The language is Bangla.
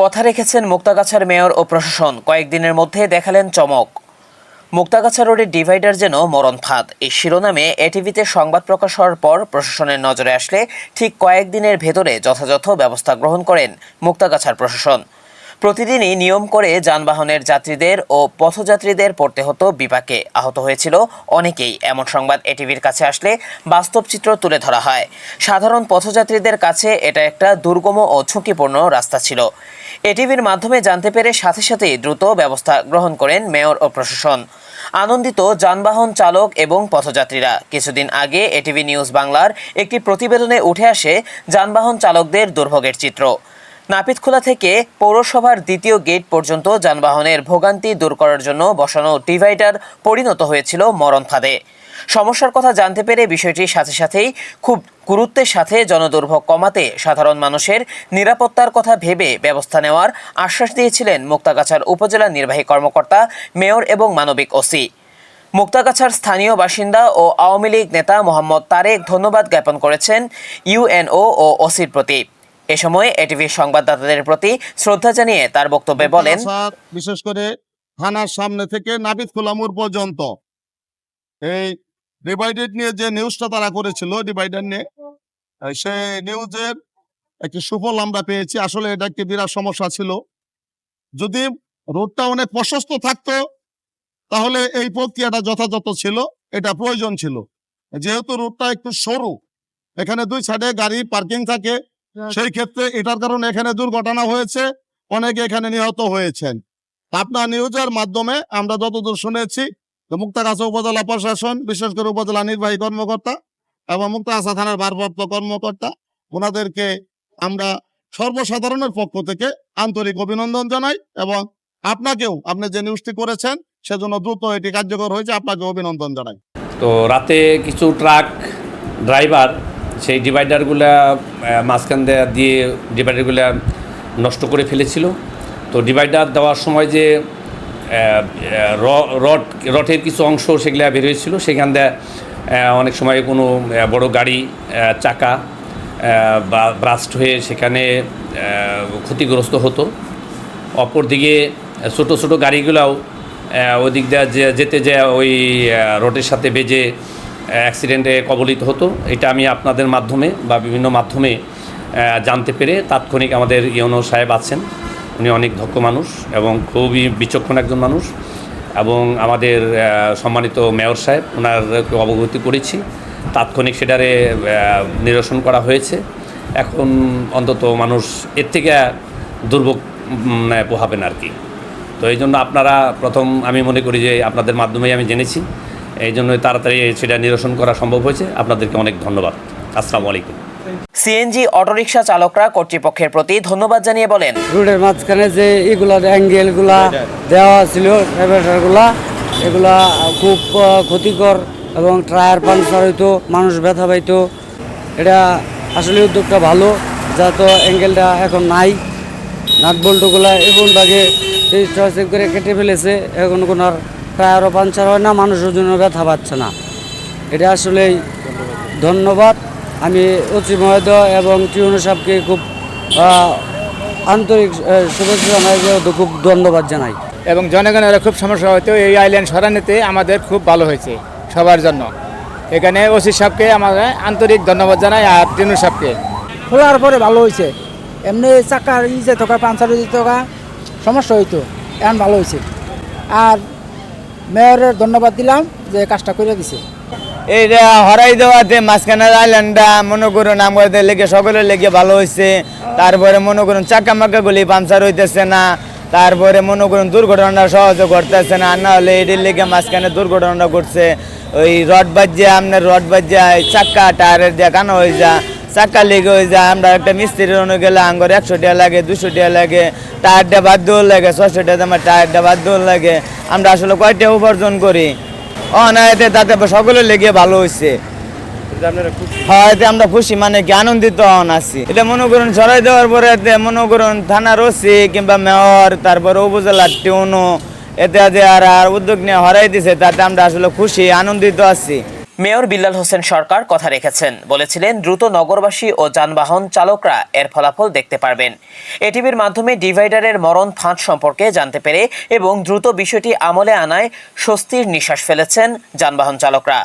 কথা রেখেছেন মুক্তাগাছার মেয়র ও প্রশাসন। কয়েকদিনের মধ্যে দেখালেন চমক। মুক্তাগাছা রোডের ডিভাইডার যেন মরণ ফাঁদ, এই শিরোনামে এটিভিতে সংবাদ প্রকাশ হওয়ার পর প্রশাসনের নজরে আসলে ঠিক কয়েকদিনের ভেতরে যথাযথ ব্যবস্থা গ্রহণ করেন মুক্তাগাছার প্রশাসন। প্রতিদিনই নিয়ম করে যানবাহনের যাত্রীদের ও পথযাত্রীদের পড়তে হতো বিপাকে, আহত হয়েছিল অনেকেই। এমন সংবাদ এটিভির কাছে আসলে বাস্তব চিত্র তুলে ধরা হয়। সাধারণ পথযাত্রীদের কাছে এটা একটা দুর্গম ও ঝুঁকিপূর্ণ রাস্তা ছিল। এটিভির মাধ্যমে জানতে পেরে সাথে সাথেই দ্রুত ব্যবস্থা গ্রহণ করেন মেয়র ও প্রশাসন। আনন্দিত যানবাহন চালক এবং পথযাত্রীরা। কিছুদিন আগে এটিভি নিউজ বাংলার একটি প্রতিবেদনে উঠে আসে যানবাহন চালকদের দুর্ভোগের চিত্র। নাপিতখোলা থেকে পৌরসভার দ্বিতীয় গেট পর্যন্ত যানবাহনের ভোগান্তি দূর করার জন্য বসানো ডিভাইডার পরিণত হয়েছিল মরণ ফাঁদে। সমস্যার কথা জানতে পেরে বিষয়টির সাথে সাথেই খুব গুরুত্বের সাথে জনদুর্ভোগ কমাতে সাধারণ মানুষের নিরাপত্তার কথা ভেবে ব্যবস্থা নেওয়ার আশ্বাস দিয়েছিলেন মুক্তাগাছার উপজেলা নির্বাহী কর্মকর্তা, মেয়র এবং মানবিক ওসি। মুক্তাগাছার স্থানীয় বাসিন্দা ও আওয়ামী লীগ নেতা মোহাম্মদ তারেক ধন্যবাদ জ্ঞাপন করেছেন ইউএনও ও ওসির প্রতি। এ সময় এটিভির সংবাদদাতাদের প্রতি শ্রদ্ধা জানিয়ে তার বক্তব্যে বলেন, বিশেষ করে থানার সামনে থেকে নাপিতখোলা মোড় পর্যন্ত এই ডিভাইডার নিয়ে যে নিউজটা তারা করেছিল, ডিভাইডার নিয়ে, সেই নিউজের একটি সুফল আমরা পেয়েছি। আসলে এটা একটি বিরাট সমস্যা ছিল। যদি রোডটা অনেক প্রশস্ত থাকতো তাহলে এই প্রক্রিয়াটা যথাযথ ছিল, এটা প্রয়োজন ছিল। যেহেতু রোডটা একটু সরু, এখানে দুই সাইডে গাড়ি পার্কিং থাকে, সেই ক্ষেত্রে এটার কারণে এখানে দুর্ঘটনা হয়েছে, অনেকে এখানে নিহত হয়েছেন। আপনার নিউজের মাধ্যমে আমরা যতদূর শুনেছি, মুক্তাগাছা উপজেলা প্রশাসন, বিশেষ করে উপজেলা নির্বাহী কর্মকর্তা এবং মুক্তাগাছা থানার ভারপ্রাপ্ত কর্মকর্তা, ওনাদেরকে আমরা সর্বসাধারণের পক্ষ থেকে আন্তরিক অভিনন্দন জানাই এবং আপনাকেও, আপনি যে নিউজটি করেছেন সেজন্য দ্রুত এটি কার্যকর হয়েছে, আপনাকে অভিনন্দন জানাই। তো রাতে কিছু ট্রাক ড্রাইভার সেই ডিভাইডারগুলা মাঝখান দিয়ে ডিভাইডারগুলা নষ্ট করে ফেলেছিল। তো ডিভাইডার দেওয়ার সময় যে রডের কিছু অংশ সেগুলা বের হয়েছিল, সেখান দিয়ে অনেক সময় কোনো বড় গাড়ি চাকা বা ব্রাস্ট হয়ে সেখানে ক্ষতিগ্রস্ত হতো। অপরদিকে ছোটো ছোটো গাড়িগুলাও ওই দিক দিয়ে যেতে ওই রোডের সাথে বেজে অ্যাক্সিডেন্টে কবলিত হতো। এটা আমি আপনাদের মাধ্যমে বা বিভিন্ন মাধ্যমে জানতে পেরে তাৎক্ষণিক আমাদের ইউনো সাহেব আছেন, উনি অনেক দক্ষ মানুষ এবং খুবই বিচক্ষণ একজন মানুষ, এবং আমাদের সম্মানিত মেয়র সাহেব, ওনারকে অবগতি করেছি। তাৎক্ষণিক সেটারে নিরসন করা হয়েছে। এখন অন্তত মানুষ এর থেকে দুর্ভোগ পোহাবেন আর কি। তো এই জন্য আপনারা প্রথম, আমি মনে করি যে আপনাদের মাধ্যমেই আমি জেনেছি, এই জন্য তাড়াতাড়ি সেটা নিরসন করা সম্ভব হয়েছে। আপনাদেরকে অনেক ধন্যবাদ। আসসালামু আলাইকুম। সিএনজি অটোরিকশা চালকরা কর্তৃপক্ষের প্রতি ধন্যবাদ জানিয়ে বলেন, রোডের মাঝখানে যে এগুলা অ্যাঙ্গেলগুলা দেওয়া ছিল, এগুলা খুব ক্ষতিকর এবং টায়ার পাংচার হইতো, মানুষ ব্যথা পাইতো। এটা আসলে উদ্যোগটা ভালো, যা তো অ্যাঙ্গেলটা এখন নাই। নাট বল্টুগুলা এখন আগে চেক করে কেটে ফেলেছে, এখন কোনো আর টায়ারও পাংচার হয় না, মানুষের জন্য ব্যথা পাচ্ছে না। এটা আসলেই ধন্যবাদ। আমি অতি মহোদয় এবং টিউনো সাহেবকে খুব আন্তরিক শুভেচ্ছা জানাই, খুব ধন্যবাদ জানাই। এবং জনগণের খুব সমস্যা হতো, এই আইল্যান্ড সরানোতে আমাদের খুব ভালো হয়েছে সবার জন্য। এখানে ওসি সাহেবকে আমাদের আন্তরিক ধন্যবাদ জানাই, আর টিউনো সাহেবকে। খোলার পরে ভালো হয়েছে। এমনি চাকার যে থাকা পাঞ্চার থাকা সমস্যা হইতো, এখন ভালো হয়েছে। আর মেয়রের ধন্যবাদ দিলাম যে কাজটা করে দিছে। এইটা হরাই দেওয়াতে মাঝখানের আইল্যান্ডটা মনে করুন আমাদের লেগে সকলের লেগে ভালো হয়েছে। তারপরে মনে করুন চাকা মাকাগুলি পাঞ্চার হইতেছে না, তারপরে মনে করুন দুর্ঘটনা সহজে ঘটতেছে না। না হলে এটির লেগে মাঝখানে দুর্ঘটনা ঘটছে। ওই রড বাজ্যা চাক্কা টায়ারের দিয়ে কানা হয়ে যা, চাক্কা লেগে হয়ে যায়। আমরা একটা মিস্ত্রির অনু গেলে আঙ্গর 100 টাকা লাগে, 200 টাকা লাগে, টায়ারটা বাদ দেওয়ার লাগে 600 টাকা আমার টায়ারটা বাদ দেওয়ার লাগে। আমরা আসলে কয়টা উপার্জন করি, না এতে তাতে সকলের লেগে ভালো হয়েছে। হ্যাঁ, এতে আমরা খুশি, মানে কি আনন্দিত আছি। এটা মনে করুন সরাই দেওয়ার পরে এতে মনে করুন থানার ওসি কিংবা মেয়র, তারপরে উপজেলার টিউনো, এতে আর উদ্যোগ নিয়ে হরাই দিছে, তাতে আমরা আসলে খুশি আনন্দিত আছি। মেয়র বিল্লাল হোসেন সরকার কথা রেখেছেন, বলেছিলেন দ্রুত নগরবাসী ও যানবাহন চালকরা এর ফলাফল দেখতে পারবেন। এটিভির মাধ্যমে ডিভাইডারের মরণ ফাঁদ সম্পর্কে জানতে পেরে এবং দ্রুত বিষয়টি আমলে আনায় স্বস্তির নিঃশ্বাস ফেলেছেন যানবাহন চালকরা।